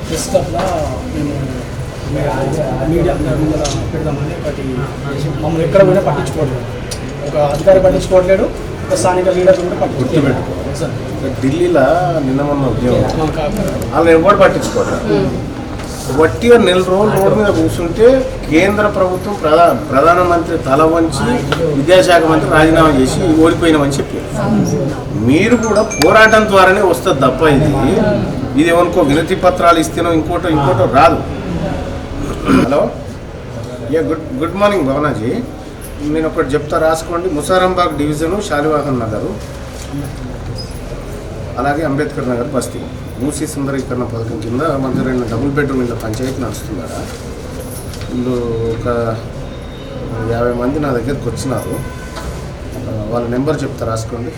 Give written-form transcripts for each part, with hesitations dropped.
Press క్లబ్లో మేము media ముందర పెడదామని ఒకటి మమ్మల్ని ఎక్కడ కూడా పట్టించుకోవట్లేదు, ఒక అధికారి పట్టించుకోవట్లేడు, ఒక స్థానిక లీడర్లు కూడా పట్టించుకోవట్లేదు. ఢిల్లీలో నిన్న మొన్న ఉద్యోగం వాళ్ళు ఎవరు పట్టించుకోవట్లేదు. వట్టిగా నెల రోజులు రోడ్డు మీద కూర్చుంటే కేంద్ర ప్రభుత్వం ప్రధానమంత్రి తల వంచి విద్యాశాఖ మంత్రి రాజీనామా చేసి ఓడిపోయినామని చెప్పారు. మీరు కూడా పోరాటం ద్వారానే వస్తుంది తప్ప ఇది ఏమనుకో వినతి పత్రాలు ఇస్తేనో ఇంకోటో రాదు. హలో, గుడ్ మార్నింగ్ భవనాజీ. నేను ఒకటి చెప్తా, రాసుకోండి. ముసారంబాగ్ డివిజను, శాలివాహన్ నగరు, అలాగే అంబేద్కర్ నగర్ బస్తీ మూసీ సుందరీకరణ పథకం కింద మంజూరైన డబుల్ బెడ్రూమ్ ఇళ్ళ పంచాయతీ నడుస్తుందా. వీళ్ళు ఒక 50 మంది నా దగ్గరికి వచ్చినారు. వాళ్ళ నెంబర్ చెప్తా, రాసుకోండి.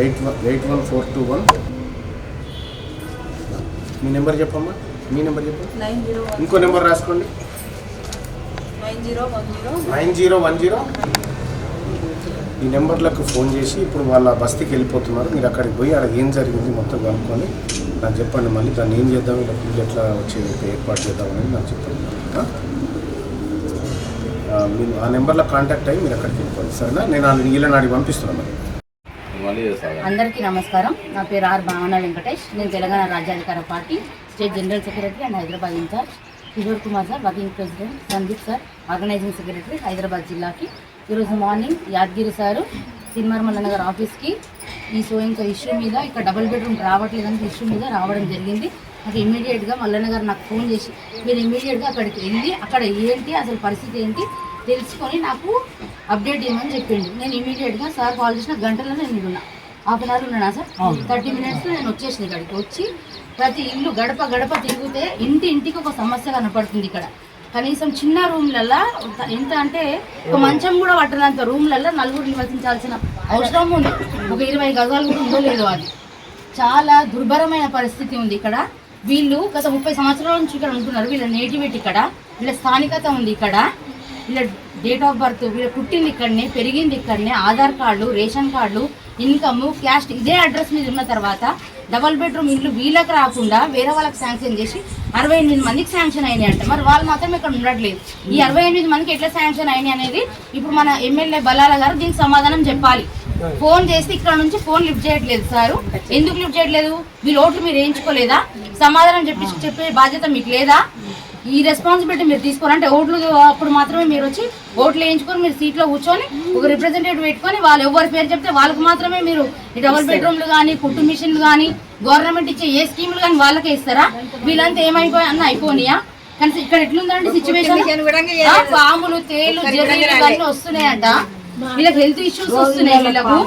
81421. మీ నెంబర్ చెప్పమ్మా, మీ నెంబర్ చెప్పండి. ఇంకో నెంబర్ రాసుకోండి, 9010. ఈ నెంబర్లకు ఫోన్ చేసి ఇప్పుడు వాళ్ళ బస్తీకి వెళ్ళిపోతున్నారు. మీరు అక్కడికి పోయి అక్కడ ఏం జరిగింది మొత్తం కనుక్కొని నాకు చెప్పండి. మళ్ళీ దాన్ని ఏం చేద్దాం, ఇలా పిల్లలు ఎట్లా వచ్చే ఏర్పాటు చేద్దామని నాకు చెప్పండి. మీరు ఆ నెంబర్లో కాంటాక్ట్ అయ్యి మీరు అక్కడికి వెళ్ళిపోండి, సరేనా? నేను వీళ్ళని అడిగి పంపిస్తున్నాను. అందరికీ నమస్కారం. నా పేరు ఆర్ భావన వెంకటేష్. నేను Telangana Rajyadhikara Party state general secretary and Hyderabad incharge. Kishore Kumar sir working president, Sandeep sir organising secretary Hyderabad జిల్లాకి. ఈరోజు మార్నింగ్ యాదగిరి సారు సినిమార్ మల్లనగర్ ఆఫీస్కి ఈ సోయింగ్ ఇష్యూ మీద, ఇక్కడ డబుల్ బెడ్రూమ్ రావట్లేదని ఇష్యూ మీద రావడం జరిగింది. నాకు ఇమీడియట్గా మల్లనగర్ నాకు ఫోన్ చేసి మీరు ఇమీడియట్గా అక్కడికి వెళ్ళి అక్కడ ఏంటి అసలు పరిస్థితి ఏంటి తెలుసుకొని నాకు అప్డేట్ చేయమని చెప్పిండు. నేను ఇమీడియట్గా సార్ కాల్ చేసిన గంటలో నేను ఉన్నా, హాఫ్ అన్ అవర్ ఉన్నానా సార్, 30 మినిట్స్లో నేను వచ్చేసిన ఇక్కడికి. వచ్చి ప్రతి ఇల్లు గడప గడప తిరిగితే ఇంటికి ఒక సమస్య కనపడుతుంది. ఇక్కడ కనీసం చిన్న రూమ్లల్లో ఎంత అంటే ఒక మంచం కూడా పట్టనంత రూమ్లల్లో నలుగురు నివసించాల్సిన అవసరం ఉంది. ఒక 20 గజాలు కూడా ఉందో లేదో, అది చాలా దుర్భరమైన పరిస్థితి ఉంది ఇక్కడ. వీళ్ళు గత 30 సంవత్సరాల నుంచి ఇక్కడ ఉంటున్నారు. వీళ్ళ నేటివిటీ ఇక్కడ, వీళ్ళ స్థానికత ఉంది ఇక్కడ, వీళ్ళ డేట్ ఆఫ్ బర్త్, వీళ్ళ పుట్టింది ఇక్కడనే, పెరిగింది ఇక్కడనే, Aadhaar card, ration card, income, caste ఇదే అడ్రస్ మీద ఉన్న తర్వాత డబల్ బెడ్రూమ్ ఇల్లు వీళ్ళకి రాకుండా వేరే వాళ్ళకి శాంక్షన్ చేసి 68 మందికి శాంక్షన్ అయినాయి అంట. మరి వాళ్ళు మాత్రం ఇక్కడ ఉండట్లేదు. ఈ 68 మందికి ఎట్లా శాంక్షన్ అయినాయి అనేది ఇప్పుడు మన ఎమ్మెల్యే బలాల గారు దీనికి సమాధానం చెప్పాలి. ఫోన్ చేసి ఇక్కడ నుంచి ఫోన్ లిఫ్ట్ చేయట్లేదు సారు. ఎందుకు లిఫ్ట్ చేయట్లేదు? వీళ్ళు ఓట్లు మీరు వేయించుకోలేదా? సమాధానం చెప్పే బాధ్యత మీకు లేదా? ఈ రెస్పాన్సిబిలిటీ మీరు తీసుకోవాలంటే ఓట్లు అప్పుడు మాత్రమే మీరు వచ్చి ఓట్లు వేయించుకొని మీరు సీట్లో కూర్చొని ఒక రిప్రజెంటేటివ్ పెట్టుకొని వాళ్ళు ఎవరి పేరు చెప్తే వాళ్ళకి మాత్రమే మీరు ఈ డబుల్ బెడ్రూమ్లు కానీ, కుట్టు మిషన్లు కానీ, గవర్నమెంట్ ఇచ్చే ఏ స్కీములు కానీ వాళ్ళకే ఇస్తారా? వీళ్ళంతా ఏమైపోయా అన్న అయిపోనియా? కానీ ఇక్కడ ఎట్లుందంటే సిచ్యువేషన్, పాములు, తేలు, జర్నీలు ఇవన్నీ వస్తున్నాయంట. వీళ్ళకి హెల్త్ ఇష్యూస్ వస్తున్నాయి. వీళ్ళకు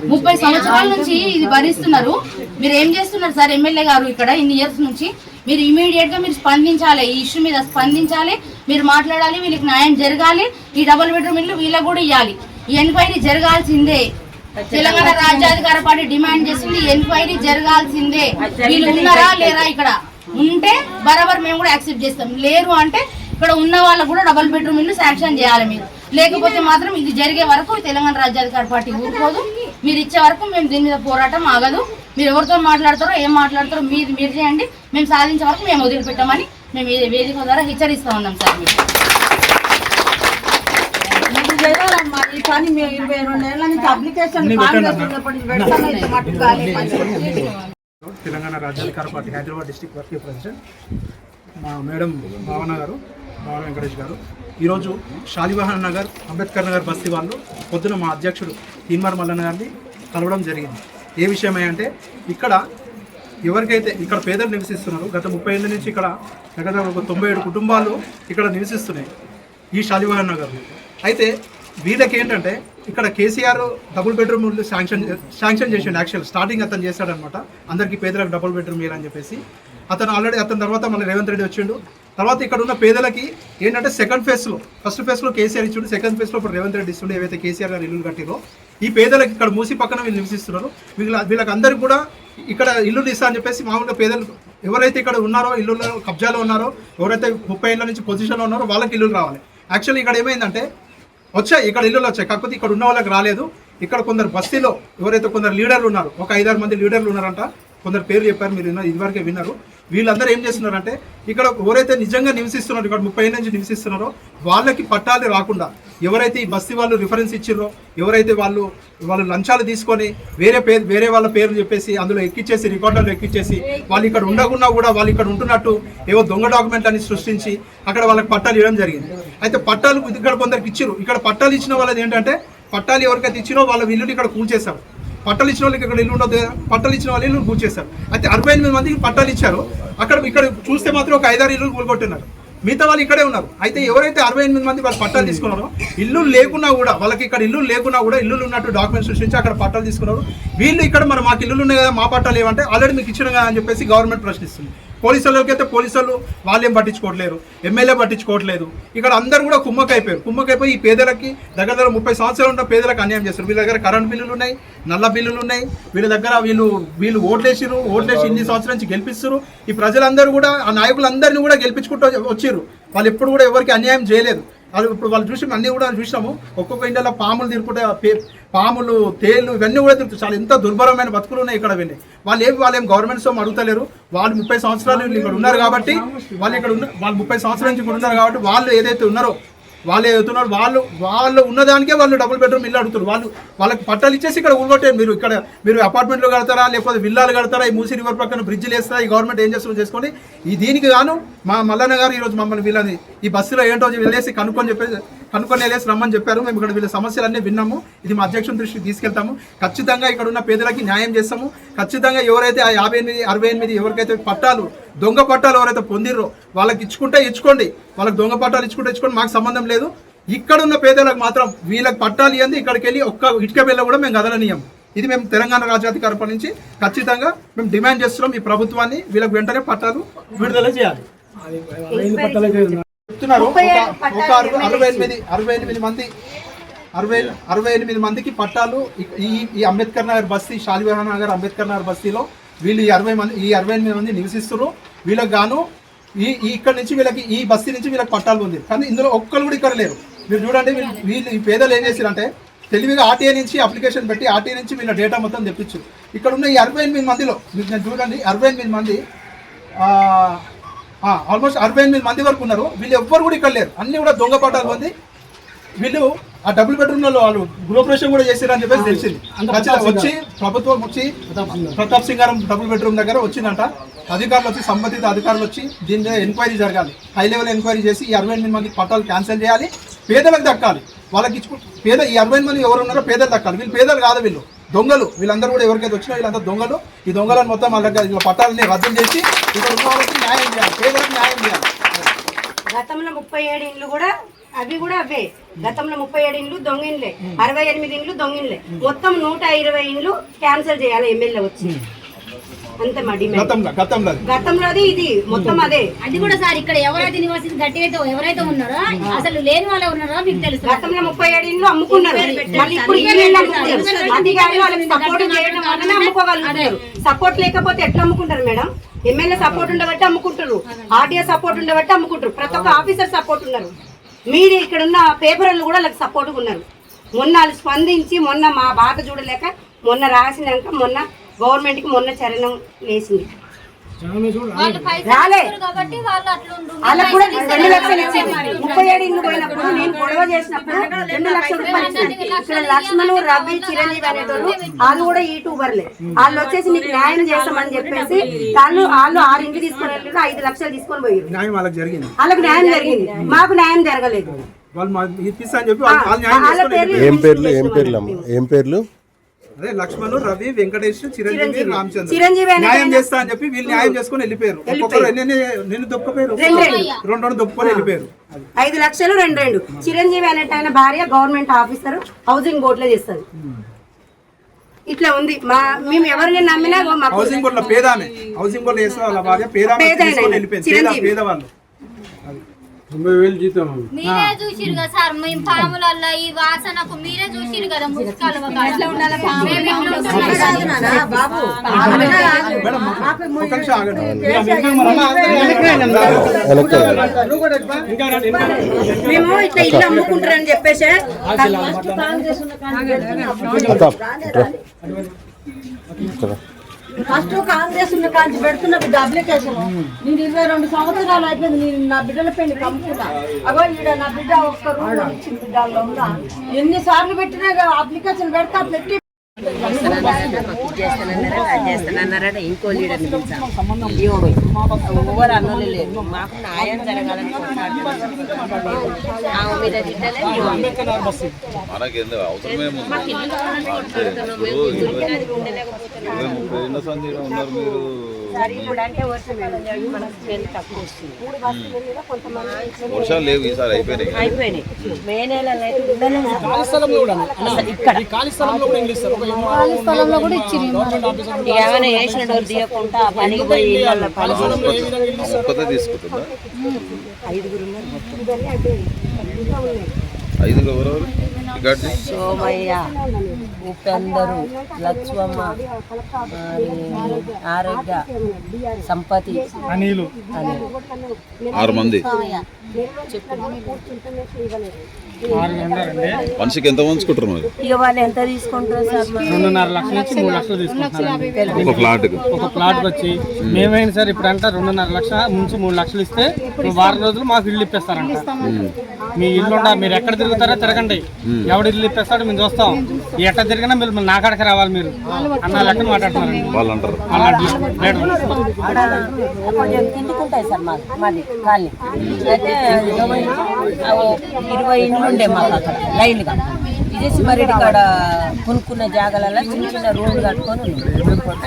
30 సంవత్సరాల నుంచి ఇది భరిస్తున్నారు. మీరు ఏం చేస్తున్నారు సార్ ఎమ్మెల్యే గారు ఇక్కడ ఇన్ని ఇయర్స్ నుంచి? మీరు ఇమీడియట్గా మీరు స్పందించాలి, ఈ ఇష్యూ మీద స్పందించాలి, మీరు మాట్లాడాలి, వీళ్ళకి న్యాయం జరగాలి. ఈ డబుల్ బెడ్రూమ్ ఇల్లు వీళ్ళకు కూడా ఇవ్వాలి. ఈ ఎంక్వైరీ జరగాల్సిందే. తెలంగాణ రాజ్యాధికార పార్టీ డిమాండ్ చేస్తుంది, ఎంక్వైరీ జరగాల్సిందే. వీళ్ళు ఉన్నారా లేరా? ఇక్కడ ఉంటే బరాబర్ మేము కూడా యాక్సెప్ట్ చేస్తాం. లేరు అంటే ఇక్కడ ఉన్న వాళ్ళకు కూడా డబుల్ బెడ్రూమ్ ఇల్లు శాంక్షన్ చేయాలి మీరు. లేకపోతే మాత్రం ఇది జరిగే వరకు తెలంగాణ రాజ్యాధికార పార్టీ ఊరుకోదు. మీరు ఇచ్చే వరకు మేము దీని మీద పోరాటం ఆగదు. మీరు ఎవరితో మాట్లాడతారో ఏం మాట్లాడతారో మీరు చేయండి. మేము సాధించే వరకు మేము వదిలిపెట్టామని మేము వేదిక ద్వారా హెచ్చరిస్తూ ఉన్నాం sir. Telangana Rajyadhikara Party Hyderabad district working president మా మేడం భావన గారు, భావన వెంకటేష్ గారు, ఈరోజు శాలివాహన్ నగర్, అంబేద్కర్ నగర్ బస్తీ వాళ్ళు పొద్దున మా అధ్యక్షుడు తీన్మార్ మల్లన్న గారిని కలవడం జరిగింది. ఏ విషయమే అంటే ఇక్కడ ఎవరికైతే ఇక్కడ పేదలు నివసిస్తున్నారు, గత 30 ఏళ్ళ నుంచి ఇక్కడ దగ్గర ఒక 97 కుటుంబాలు ఇక్కడ నివసిస్తున్నాయి ఈ శాలివాహన్ నగర్. అయితే వీళ్ళకి ఏంటంటే ఇక్కడ కేసీఆర్ డబుల్ బెడ్రూమ్ శాంక్షన్ చేసిండు. యాక్చువల్ స్టార్టింగ్ అతను చేశాడనమాట, అందరికీ పేదలకు డబుల్ బెడ్రూమ్ ఇవ్వాలని చెప్పేసి. అతని తర్వాత మళ్ళీ రేవంత్ రెడ్డి వచ్చిండు. తర్వాత ఇక్కడ ఉన్న పేదలకి ఏంటంటే సెకండ్ ఫేజ్లో, ఫస్ట్ ఫేజ్లో కేసీఆర్ ఇచ్చిండు, సెకండ్ ఫేజ్లో ఇప్పుడు రేవంత్ రెడ్డి ఇస్తుండే ఏవైతే కేసీఆర్ గారు ఇల్లు కట్టిరో ఈ పేదలకు ఇక్కడ మూసి పక్కన వీళ్ళు నివసిస్తున్నారు. వీళ్ళకి అందరికీ కూడా ఇక్కడ ఇల్లు ఇస్తా అని చెప్పేసి మామూలుగా పేదలు ఎవరైతే ఇక్కడ ఉన్నారో, ఇల్లులో కబ్జాలో ఉన్నారో, ఎవరైతే 30 ఏళ్ళ నుంచి పొజిషన్లో ఉన్నారో వాళ్ళకి ఇల్లు రావాలి. యాక్చువల్లీ ఇక్కడ ఏమైందంటే వచ్చాయి, ఇక్కడ ఇల్లులు వచ్చాయి, కాకపోతే ఇక్కడ ఉన్న వాళ్ళకి రాలేదు. ఇక్కడ కొందరు బస్తీలో ఎవరైతే కొందరు లీడర్లు ఉన్నారు, ఒక 5-6 మంది లీడర్లు ఉన్నారంట, కొందరు పేర్లు చెప్పారు, మీరు ఇదివరకే విన్నారు. వీళ్ళందరూ ఏం చేస్తున్నారంటే ఇక్కడ ఎవరైతే నిజంగా నివసిస్తున్నారో, ఇక్కడ 30 ఏళ్ళ నుంచి నివసిస్తున్నారో వాళ్ళకి పట్టాలు రాకుండా ఎవరైతే ఈ బస్తీ వాళ్ళు రిఫరెన్స్ ఇచ్చిర్రో, ఎవరైతే వాళ్ళు లంచాలు తీసుకొని వేరే వాళ్ళ పేర్లు చెప్పేసి అందులో ఎక్కిచ్చేసి రికార్డుల్లో ఎక్కిచ్చేసి వాళ్ళు ఇక్కడ ఉండకుండా కూడా వాళ్ళు ఇక్కడ ఉంటున్నట్టు ఏవో దొంగ డాక్యుమెంట్ అని సృష్టించి అక్కడ వాళ్ళకి పట్టాలు ఇవ్వడం జరిగింది. అయితే పట్టాలు ఇక్కడ కొందరికి ఇచ్చిర్రు. ఇక్కడ పట్టాలు ఇచ్చిన వాళ్ళది ఏంటంటే పట్టాలు ఎవరికైతే ఇచ్చిరో వాళ్ళ ఇల్లుని ఇక్కడ కూల్చేశారు. పట్టాలు ఇచ్చిన వాళ్ళకి ఇక్కడ ఇల్లు ఉండదు, పట్టాలు ఇచ్చిన వాళ్ళు ఇల్లు కూల్చేశారు. అయితే 68 మందికి పట్టాలు ఇచ్చారు. ఇక్కడ చూస్తే మాత్రం ఒక 5-6 ఇల్లు కూలగొట్టున్నారు. మిగతా వాళ్ళు ఇక్కడే ఉన్నారు. అయితే ఎవరైతే 68 మంది వాళ్ళు పట్టాలు తీసుకున్నారో ఇల్లు లేకున్నా కూడా వాళ్ళకి ఇక్కడ ఇల్లు లేకున్నా కూడా ఇల్లులు ఉన్నట్టు డాక్యుమెంట్స్ సృష్టించి అక్కడ పట్టాలు తీసుకున్నారు. వీళ్ళు ఇక్కడ మాకు ఇల్లులు ఉన్నాయి కదా, మా పట్టాలు ఏమంటే ఆల్రెడీ మీకు ఇచ్చిన కదా అని చెప్పేసి గవర్నమెంట్ ప్రశ్నిస్తుంది. పోలీసులకి అయితే పోలీసులు వాళ్ళేం పట్టించుకోవట్లేరు, ఎమ్మెల్యే పట్టించుకోవట్లేదు. ఇక్కడ అందరూ కూడా కుమ్మకైపోయి ఈ పేదలకి దగ్గర 30 సంవత్సరాలు ఉన్న పేదలకు అన్యాయం చేస్తారు. వీళ్ళ దగ్గర కరెంట్ బిల్లులు ఉన్నాయి, నల్ల బిల్లులు ఉన్నాయి. వీళ్ళ దగ్గర వీళ్ళు ఓట్లేసి ఇన్ని సంవత్సరాల నుంచి గెలిపిస్తారు. ఈ ప్రజలందరూ కూడా ఆ నాయకులందరినీ కూడా గెలిపించుకుంటూ వచ్చారు. వాళ్ళు ఎప్పుడు కూడా ఎవరికి అన్యాయం చేయలేదు. ఇప్పుడు వాళ్ళు చూసి అన్నీ కూడా చూసినాము. ఒక్కొక్క ఇంట్లో పాములు తిరుగుకుంటే పాములు, తేళ్లు ఇవన్నీ కూడా తిరుగుతాయి. చాలా ఎంత దుర్భరమైన బతుకులు ఉన్నాయి ఇక్కడ. వాళ్ళేం గవర్నమెంట్ సొమ్ము అడుగుతలేరు. వాళ్ళు 30 సంవత్సరాలు ఇక్కడ ఉన్నారు కాబట్టి వాళ్ళు 30 సంవత్సరాల నుంచి ఇక్కడ ఉన్నారు కాబట్టి వాళ్ళు ఏదైతే ఉన్నారో వాళ్ళు ఉన్నదానికే వాళ్ళు డబుల్ బెడ్రూమ్ ఇల్లు అడుగుతారు. వాళ్ళకి పట్టాలు ఇచ్చేసి ఇక్కడ ఊరుగొట్టారు. మీరు అపార్ట్మెంట్లు కడతారా, లేకపోతే విల్లాలు కడతారా, ఈ మూసీ రివర్ పక్కన బ్రిడ్జిలు వేస్తారా, ఈ గవర్నమెంట్ ఏం చేస్తుందో చేసుకోండి. దీనికి గాను మా మల్లన్న గారు ఈరోజు మమ్మల్ని వీళ్ళని ఈ బస్సులో ఏంటో వెళ్ళేసి కనుక్కొని వెళ్ళేసి రమ్మని చెప్పారు. మేము ఇక్కడ వీళ్ళ సమస్యలన్నీ విన్నాము. ఇది మా అధ్యక్షుని దృష్టికి తీసుకెళ్తాము. ఖచ్చితంగా ఇక్కడ ఉన్న పేదలకి న్యాయం చేస్తాము. ఖచ్చితంగా ఎవరైతే ఆ 58-68 ఎవరికైతే పట్టాలు దొంగ పట్టాలు ఎవరైతే పొందిర్రో వాళ్ళకి ఇచ్చుకోండి. వాళ్ళకి దొంగ పట్టాలు ఇచ్చుకోండి, మాకు సంబంధం లేదు. ఇక్కడ ఉన్న పేదలకు మాత్రం వీళ్ళకి పట్టాలు ఇవ్వండి. ఇక్కడికి వెళ్ళి ఒక్క ఇటుక బిల్ల కూడా మేము కదలనీయం. ఇది మేము తెలంగాణ రాజ్యాధికార పార్టీ నుంచి ఖచ్చితంగా మేము డిమాండ్ చేస్తున్నాం. ఈ ప్రభుత్వాన్ని వీళ్ళకి వెంటనే పట్టాలు విడుదల చేయాలి. చెప్తున్నారు ఒక 68 మందికి పట్టాలు ఈ అంబేద్కర్ నగర్ బస్తీ, షాలివాహన్ నగర్ అంబేద్కర్ నగర్ బస్తీలో వీళ్ళు ఈ 68 మంది నివసిస్తున్నారు. వీళ్ళకి గాను ఇక్కడ నుంచి వీళ్ళకి ఈ బస్తీ నుంచి వీళ్ళకి పట్టాలు ఉంది. కానీ ఇందులో ఒక్కరు కూడా ఇక్కడ లేరు. మీరు చూడండి, వీళ్ళు ఈ పేదలు ఏం చేశారంటే తెలివిగా ఆర్టీఐ నుంచి అప్లికేషన్ పెట్టి ఆర్టీఐ నుంచి వీళ్ళ డేటా మొత్తం తెప్పించారు. ఇక్కడ ఉన్న ఈ 68 మందిలో మీరు చూడండి, 68 మంది ఆల్మోస్ట్ 68 మంది వరకు ఉన్నారు. వీళ్ళు ఎవ్వరు కూడా ఇక్కడ లేరు. అన్ని కూడా దొంగ పట్టాలు ఉంది. వీళ్ళు ఆ డబుల్ బెడ్రూమ్లలో వాళ్ళు గృహప్రవేశం కూడా చేశారని చెప్పేసి తెలిసింది. వచ్చి ప్రభుత్వం ప్రతాప్ సింగ్ గారు డబుల్ బెడ్రూమ్ దగ్గర వచ్చిందంట. అధికారులు వచ్చి, సంబంధిత అధికారులు వచ్చి దీని మీద ఎంక్వైరీ జరగాలి. హై లెవెల్ ఎంక్వైరీ చేసి ఈ 68 మందికి పట్టాలు క్యాన్సిల్ చేయాలి. పేదలకు దక్కాలి. వాళ్ళకి ఈ 68 మంది ఎవరు ఉన్నారో పేదలు దక్కాలి. వీళ్ళు పేదలు కాదు, వీళ్ళు దొంగలు. వీళ్ళందరూ కూడా ఎవరికైతే వచ్చినా వీళ్ళంతా దొంగలు. ఈ దొంగలను మొత్తం వాళ్ళ పట్టాలని రద్దు చేసి ఇక్కడ ఉన్న వాళ్ళకి న్యాయం చేయాలి, పేదలకు న్యాయం చేయాలి. గతంలో 37 ఇండ్లు కూడా అవే. గతంలో 37 ఇండ్లు దొంగ ఇండ్లే, 68 ఇండ్లు దొంగ ఇండ్లే. మొత్తం 120 ఇండ్లు క్యాన్సిల్ చేయాలి ఎమ్మెల్యే వచ్చి. అంతే మా డిమాండ్. గతంలోది ఇది మొత్తం అదే. అది కూడా సార్ ఇక్కడ ఎవరైతే నివాసం ఎవరైతే ఉన్నారో అసలు లేని వాళ్ళు ఉన్నారో మీకు తెలుసు. గతంలో 37 ఇండ్లు అమ్ముకున్నారు. మళ్ళీ ఇప్పుడు అధికారులు వాళ్ళకి సపోర్ట్ చేయడం వల్లనే అమ్ముకోగలుగుతారు. సపోర్ట్ లేకపోతే ఎట్లా అమ్ముకుంటారు మేడం? ఎమ్మెల్యే సపోర్ట్ ఉండబట్టి అమ్ముకుంటారు, ఆర్టీఐ సపోర్ట్ ఉండబట్టి అమ్ముకుంటారు, ప్రతి ఒక్క ఆఫీసర్ సపోర్ట్ ఉన్నారు. మీరు ఇక్కడ ఉన్న పేపర్లు కూడా వాళ్ళకి సపోర్ట్గా ఉన్నారు. మొన్న వాళ్ళు స్పందించి మొన్న మా బాధ చూడలేక మొన్న రాసినాక మొన్న గవర్నమెంట్కి మొన్న చరణం వేసింది. రాలే వాళ్ళకు కూడా 2 లక్షలు ఇచ్చింది. 37 ఇండ్లు పోయినప్పుడు నేను గొడవ చేసినప్పుడు 2 లక్షల రూపాయలు ఇచ్చింది. ఇక్కడ లక్ష్మణ్, రవి, చిరంజీవి అనేటోళ్ళు వాళ్ళు కూడా యూట్యూబర్లే. వాళ్ళు వచ్చేసి మీకు న్యాయం చేస్తామని చెప్పేసి వాళ్ళు 6 ఇండ్లు తీసుకొని వెళ్ళారు, 5 లక్షలు తీసుకొని పోయారు. వాళ్ళకి న్యాయం జరిగింది, మాకు న్యాయం జరగలేదు. ఏం పేర్లు? అదే లక్ష్మణ్, రవి, వెంకటేష్, చిరంజీవి, రామచంద్ర న్యాయం చేస్తా అని చెప్పి వీళ్ళు న్యాయం చేసుకుని వెళ్ళిపోయారు. ఒక్కొక్కరు నిన్ను దొక్కపోయారు, 2 దొక్కుకొని వెళ్ళిపోయారు. 5 లక్షలు 2 చిరంజీవి అనేట ఆయన భార్య గవర్నమెంట్ ఆఫీసర్, హౌసింగ్ బోర్డులో చేస్తారు. ఇట్లా ఉంది. మేము ఎవరిని నమ్మినా హౌసింగ్ బోర్డులో పేదామే, హౌసింగ్ బోర్డులో చేస్తే వాళ్ళ భార్య పేదవాళ్ళు. 90,000 జీతం. మీరే చూసిరు కదా సార్, మేము పాములల్లో ఈ వాసనకు మీరే చూసిరు కదా ముసుకాలు మేము ఇట్లా ఇల్లు అమ్ముకుంటారని చెప్పేసి ఫస్ట్ కాంగ్రెస్ ఉన్న కాంచి పెడుతున్న బిడ్డ అప్లికేషన్ నేను 22 సంవత్సరాలు అయిపోయింది. నేను నా బిడ్డల పెళ్లి కమ్ముకున్నా. అగో ఈడ నా బిడ్డ ఒక్క రూమ్ ఇచ్చిన బిడ్డల్లో ఉన్నా ఎన్నిసార్లు పెట్టినా అప్లికేషన్ పెడతా పెట్టి చేస్తానన్నారట ఇంకో లీడర్ని పిలిచాం. ఎవరు అన్నోళ్ళు లేరు. మాకు న్యాయం జరగాలని ఆమె మీద తిట్టలే. ఇప్పుడంటే వర్షాలు లేవు ఈసారి అయిపోయినాయి. మే నెలలో ఏమైనా వేసిన డోర్ తీయకుండా పనికి పోయి ఒక్కతే తీసుకుంటుందా? ఐదుగురు ఎవరెవరు? సోమయ్య, ఉపేందరు, లక్ష్మమ్మ, ఆరోగ్య, సంపతి, అనిలు 6 మంది. మనిషికి ఎంత పంచుకుంటారు మరి? ఇక వాళ్ళు ఎంత తీసుకుంటారు సార్? 2.5 లక్షల నుంచి 3 లక్షలు తీసుకుంటున్నారు ఒక ఫ్లాట్ ఒక ప్లాట్ వచ్చి. మేమైనా సార్ ఇప్పుడు అంటే 2.5 లక్షల నుంచి 3 లక్షలు ఇస్తే వారం రోజులు మాకు ఇల్లు ఇప్పిస్తారంట. మీ ఇల్లు మీరు ఎక్కడ తిరుగుతారో తిరగండి, ఎవడు ఇల్లు ఇప్పిస్తాడో మేము చూస్తాం. ఎట్లా తిరిగినా మీరు నా కాడికి రావాలి మీరు అన్న లెక్క మాట్లాడుతున్నారు వాళ్ళు అంటారు. కొంచెం కిందికుంటాయి సార్ మాది ఖాళీ అయితే 20 ఇండ్లు ఉండే మాకు అక్కడ లైన్గా. విజయసింహారెడ్డి కాడ కొనుక్కున్న జాగాలలో చిన్న చిన్న రోడ్లు కట్టుకొని ఉన్నాయి.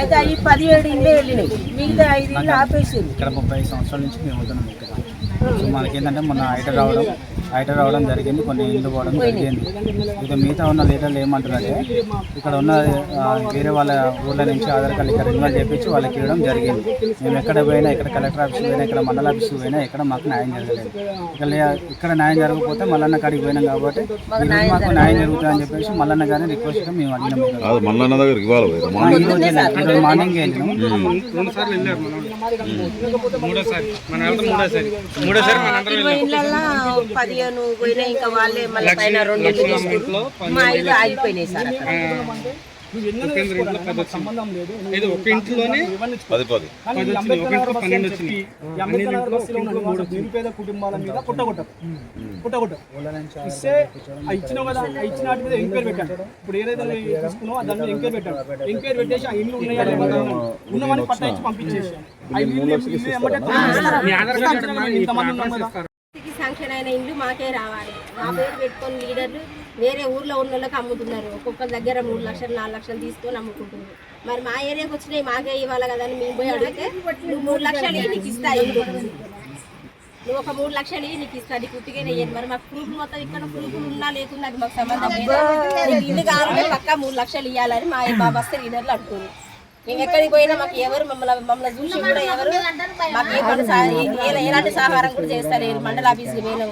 అయితే అవి 17 ఇండ్లే వెళ్ళినాయి. మిగతా 5 ఇండ్లు ఆపేసారు. ఇక్కడ 35 సంవత్సరాల నుంచి మేము ఉంటున్నాం ఇక్కడ. మనకేంటంటే మొన్న ఐటర్ రావడం జరిగింది, కొన్ని ఇల్లు పోవడం జరిగింది. ఇక మిగతా ఉన్న లీడర్లు ఏమంటారంటే ఇక్కడ ఉన్న వేరే వాళ్ళ ఊళ్ళ నుంచి ఆధార్ కార్డు ఇక్కడ ఇన్వాల్వ్ చేయించి వాళ్ళకి ఇవ్వడం జరిగింది. మేము ఎక్కడ పోయినా, ఇక్కడ కలెక్టర్ ఆఫీస్కి పోయినా, ఇక్కడ మండల ఆఫీస్కి పోయినా ఎక్కడ మాకు న్యాయం జరగలేదు. ఇక్కడ న్యాయం జరగకపోతే మల్లన్న కాడికి పోయినాం కాబట్టి మాకు న్యాయం జరుగుతుందని చెప్పేసి మల్లన్న గారిని రిక్వెస్ట్గా మేము అడిగినాం. మల్లన్న దగ్గరికి ఇవ్వాలి ఈరోజు మార్నింగ్ వెళ్ళినాం. ఇళ్ళల్లో 15 పోయినాయి. ఇంకా వాళ్ళే మళ్ళీ పైన 2 ఇల్లు తీసుకున్నారు. మా ఇల్లు ఆగిపోయినాయి సార్ అక్కడ. సంబంధం లేదు. ఇది ఒక ఇంట్లోనే 10 నిరుపేద కుటుంబాల మీద పుట్టగొట్టారు ఇస్తే ఇచ్చిన వాటి మీద ఎంక్వైరీ పెట్టాడు. ఇప్పుడు ఏదైతే తీసుకున్నామో దాని మీద ఎంక్వైరీ పెట్టాడు. ఎంక్వైరీ పెట్టేసి ఆ ఇల్లు ఉన్నవాడిని పట్టా ఇచ్చి పంపించేసాం. శాంక్షన్ అయిన ఇండ్లు మాకే రావాలి. మా పేరు పెట్టుకొని లీడర్లు వేరే ఊర్లో ఉన్న వాళ్ళకి అమ్ముతున్నారు. ఒక్కొక్కరి దగ్గర 3 లక్షలు 4 లక్షలు తీసుకొని అమ్ముకుంటున్నారు. మరి మా ఏరియాకి వచ్చినాయి మాకే ఇవ్వాలి కదా అని మేము పోయి అడిగితే నువ్వు 3 లక్షలు నీకు ఇస్తా ఇల్లు, నువ్వు ఒక 3 లక్షలు నీకు ఇస్తా, నీకు ఉట్టిగానే ఇయ్యను. మరి మాకు ప్రూఫ్ మొత్తం ఇక్కడ ప్రూఫ్లు ఉన్నా లేకున్నా అది మాకు సంబంధం లేదు. ఇల్లు కావాలంటే పక్కా 3 లక్షలు ఇవ్వాలని మా బస్సు లీడర్లు అంటున్నారు. మేము ఎక్కడికి పోయినా మాకు ఎవరు మమ్మల్ని చూసి కూడా ఎవరు మాకు ఎలాంటి సహకారం కూడా చేస్తలేరు. మండల ఆఫీస్కి పోయినాం,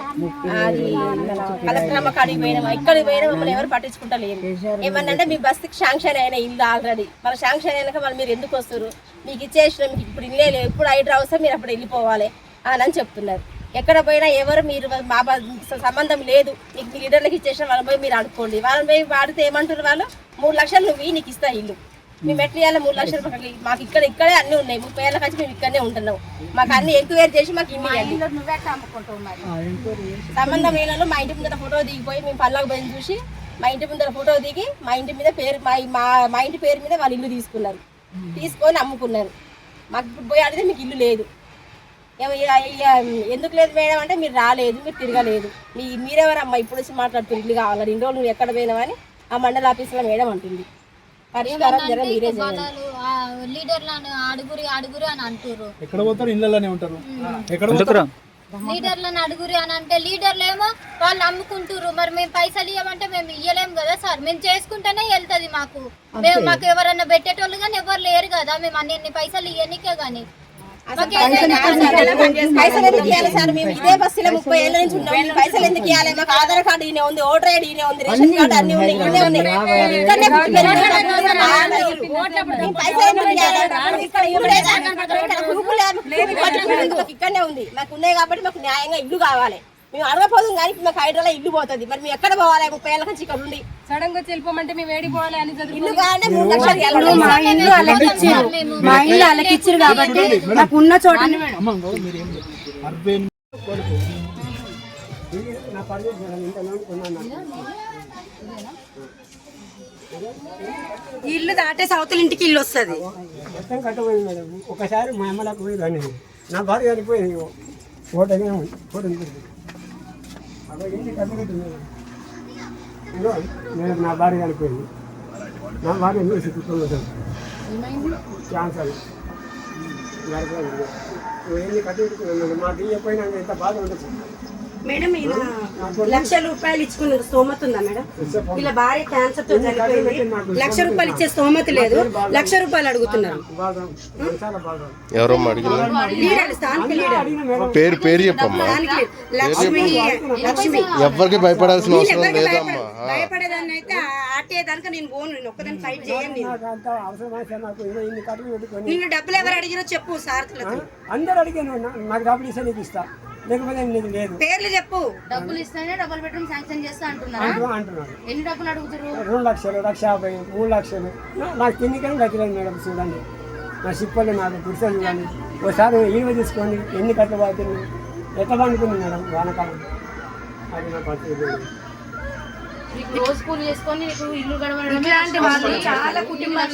అది కలెక్టర్ అమ్మ కాడికి పోయినాం, ఎక్కడికి పోయినా మమ్మల్ని ఎవరు పట్టించుకుంటలేరు. ఏమన్నంటే మీ బస్సుకి శాంక్షన్ అయిన ఇల్లు ఆల్రెడీ, మన శాంక్షన్ అయినాక వాళ్ళు మీరు ఎందుకు వస్తారు, మీకు ఇచ్చేసిన మీకు ఇప్పుడు ఇల్లే లేదు, ఎప్పుడు హైడ్రా వస్తే మీరు అప్పుడు వెళ్ళిపోవాలి అని చెప్తున్నారు. ఎక్కడ పోయినా ఎవరు మీరు మా సంబంధం లేదు, మీకు మీ లీడర్లకు ఇచ్చేసిన వాళ్ళని పోయి మీరు అడుక్కోండి. వాళ్ళని పోయి వాడితే ఏమంటారు వాళ్ళు, 3 లక్షలు నువ్వు నీకు ఇస్తా ఇల్లు, మేము ఎట్లా ఇవ్వాలి 3 లక్షలు మాకు ఇక్కడే అన్నీ ఉన్నాయి. 30 ఏళ్ళ నుంచి మేము ఇక్కడనే ఉంటున్నాం. మాకు అన్ని ఎంక్వైరీ చేసి మాకు ఇల్లు సంబంధం ఏళ్ళలో మా ఇంటి ముందర ఫోటో దిగిపోయి మేము పల్లకు పోయి చూసి మా ఇంటి ముందర ఫోటో దిగి మా ఇంటి మీద పేరు మా ఇంటి పేరు మీద వాళ్ళు ఇల్లు తీసుకున్నారు, తీసుకొని అమ్ముకున్నారు. మాకు ఇప్పుడు పోయి అడిగితే మీకు ఇల్లు లేదు. ఎందుకు లేదు మేడం అంటే మీరు రాలేదు, మీరు తిరగలేదు, మీరెవరమ్మా ఇప్పుడు వచ్చి మాట్లాడుతున్నారు ఇల్లు కావాలని, 2 రోజులు నువ్వు ఎక్కడ పోయినావని ఆ మండల ఆఫీసులో మేడం అంటుంది. పరిష్కారం జర మీరే లీడర్లను అడుగురి అని అంటారు. ఎక్కడ పోతారు, ఇళ్ళలోనే ఉంటారు. లీడర్లను అడుగురి అని అంటే లీడర్లు ఏమో వాళ్ళు అమ్ముకుంటారు. మరి మేము పైసలు ఇవ్వమంటే మేము ఇయ్యలేము కదా సార్, మేము చేసుకుంటేనే వెళ్తుంది మాకు. మాకు ఎవరన్నా పెట్టేటోళ్ళు కానీ ఎవరు లేరు కదా, మేము అన్ని పైసలు ఇవ్వనికే కానీ పైసలు ఎందుకు ఇవ్వాలి సార్? మేము ఇదే బస్సులో 30 ఏళ్ళ నుంచి ఉన్నాం. పైసలు ఎందుకు ఇవ్వాలి? మాకు ఆధార్ కార్డు ఈయన ఉంది, ఓటర్ ఐడి ఈయన ఉంది, రేషన్ కార్డు అన్ని ఉన్నాయి, ఇక్కడే ఉన్నాయి. ఇక్కడనే ఇక్కడనే ఉంది. మాకు ఉన్నాయి కాబట్టి మాకు న్యాయంగా ఇల్లు కావాలి. మేము అడగపోదాం కానీ మాకు హైడ్రాలో ఇల్లు పోతుంది. మరి మేము ఎక్కడ పోవాలి 30 ఏళ్ళ నుంచి ఇక్కడ ఉండి సడన్ గా వెళ్ళిపోమంటే మేము వేడిపోవాలి అని ఇల్లు కావాలంటే 3 లక్షలు ఇవ్వాలి. మా ఇల్లు అలాగిచ్చారు కాబట్టి నాకు ఉన్న చోట ఇల్లు దాటే సౌతల ఇంటికి ఇల్లు వస్తుంది. మొత్తం కట్టబోయింది మేడం. ఒకసారి మా అమ్మలకు పోయిందని నా భార్య చనిపోయింది. ఓటనే ఫోటో అక్కడ ఏంటి కట్టబెట్టింది మేడం. నా భార్య చనిపోయింది. నా భార్య చూసుకుంటుంది క్యాన్సర్ ఎన్ని కట్టబెట్టుకున్నాను. మాకు ఇవ్వకపోయినా ఎంత బాధ ఉండదు మేడం. ఈయన ₹1,00,000 ఇచ్చుకున్న స్తోమత ఉందా మేడం? ఇలా భార్య క్యాన్సర్ తో చనిపోయింది. ₹1,00,000 ఇచ్చే స్తోమత లేదు. ₹1,00,000 అడుగుతున్నారు. ఎవరమ్మా అడిగిన లీడర్ స్థానిక లీడర్ పేరు చెప్పమ్మా. లక్ష్మి ఎవరికి భయపడాల్సిన అవసరం లేదమ్మా. భయపడేదాన్ని అయితే ఆటే దానికి నేను పోను. నేను ఒక్కదాన్ని ఫైట్ చేయను. నిన్ను డబ్బులు ఎవరు అడిగిరో చెప్పు సార్కులకు. అందరు అడిగాను. నాకు డబ్బులు ఇస్తే నీకు ఇస్తా, లేకపోతే నీకు లేదు. పేర్లు చెప్పు. డబ్బులు ఇస్తేనే డబుల్ బెడ్రూమ్ శాంక్షన్ చేస్తా అంటున్నారా? అంటున్నాడు. ఎన్ని డబ్బులు అడుగుతారు? 2 లక్షలు, 1,50,000, 3 లక్షలు. నాకు తిన్నికని గతిలేదు మేడం. చూడండి నా సిప్పలు నాకు గుర్తు చూడండి. ఒకసారి ఈవ తీసుకొని ఎన్ని కట్టలు పడుతుంది ఎట్లా పండుకుంది మేడం వానకాలం. అది నా పరిస్థితి. నీకు రోజు కూలి చేసుకొని నీకు ఇల్లు గడవడం ఇట్లాంటి వాళ్ళు చాలా కుటుంబాలు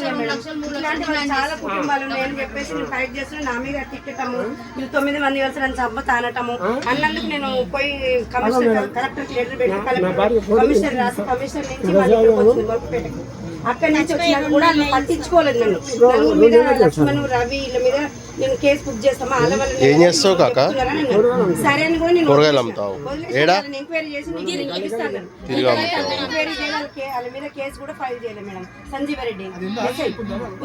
చాలా కుటుంబాలు నేను చెప్పేసి నేను ఫైట్ చేస్తున్నా. నా మీద తిట్టటము, మీరు 9 మంది కలిసి నన్ను చంప అనటము అన్నందుకు నేను పోయి కమిషనర్ కలెక్టర్ లెటర్ పెట్టి కమిషనర్ రాసి కమిషనర్ నుంచి మళ్ళీ ఇక్కడికి వచ్చింది వర్క్పేటకు. అక్కడి నుంచి వచ్చినాక కూడా వాళ్ళు పట్టించుకోలేదు నన్ను. నలుగురు మీద లక్ష్మణ్, రవి వీళ్ళ మీద నేను కేసు బుక్ చేస్తామా. ఏం చేస్తావు కాక? సరే అని కూడా నేను కూరగాయలు అమ్ముతావు? ఎంక్వైరీ చేసి ఎంక్వైరీ చేయాలి. వాళ్ళ మీద కేసు కూడా ఫైల్ చేయలేదు మేడం. సంజీవ రెడ్డి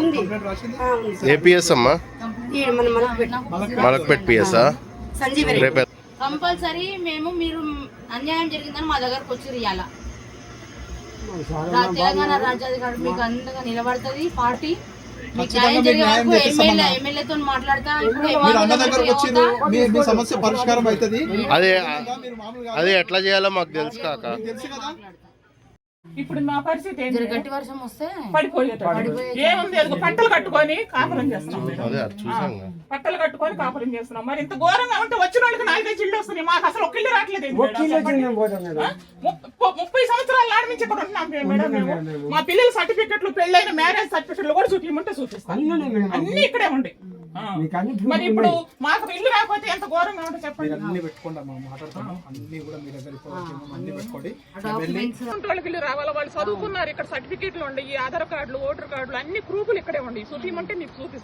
ఉంది. ఏపీఎస్ అమ్మా, మన మలక్పేట్ పిఎస్ సంజీవ రెడ్డి. కంపల్సరీ మేము మీరు అన్యాయం జరిగిందని మా దగ్గరకు వచ్చి ఇయ్యాల. తెలంగాణ రాజ్యాధికారి మీకు అండగా నిలబడుతుంది పార్టీ. ఎమ్మెల్యేతో మాట్లాడతా. ఇప్పుడు సమస్య పరిష్కారం అవుతుంది. అదే ఎట్లా చేయాలో మాకు తెలుసు కాక. ఇప్పుడు మా పరిస్థితి ఏంటి? గట్టి వర్షం వస్తే ఏముంది, పట్టలు కట్టుకొని కాపురం చేస్తున్నాం. పట్టలు కట్టుకొని కాపురం చేస్తున్నాం. మరి ఇంత ఘోరంగా ఉంటే వచ్చిన వాళ్ళకి 4-5 ఇళ్ళు వస్తున్నాయి. మాకు అసలు ఒక ఇల్లు రావట్లేదు. 30 సంవత్సరాలు ఆడమించి ఇక్కడ ఉంటున్నాం మేడం. మేము మా పిల్లల సర్టిఫికెట్లు, పెళ్ళైన మ్యారేజ్ సర్టిఫికెట్లు కూడా చూపించమంటే చూపిస్తాం. అన్ని ఇక్కడే ఉండే. మరి ఇప్పుడు మాకు ఇల్లు రాకపోతే ఎంత ఘోరంగా ఉంటే చెప్పండి. అన్ని పెట్టుకోండి అమ్మా, మాట్లాడతాము. అన్ని కూడా మీ దగ్గర అన్ని పెట్టుకోండి. వాళ్ళకి ఇల్లు రావాలి. వాళ్ళు చదువుకున్నారు. ఇక్కడ సర్టిఫికెట్లు ఉండే, ఈ ఆధార్ కార్డులు, ఓటర్ కార్డులు అన్ని ప్రూఫ్లు ఇక్కడే ఉండే. చూపించమంటే మీకు చూపిస్తాం.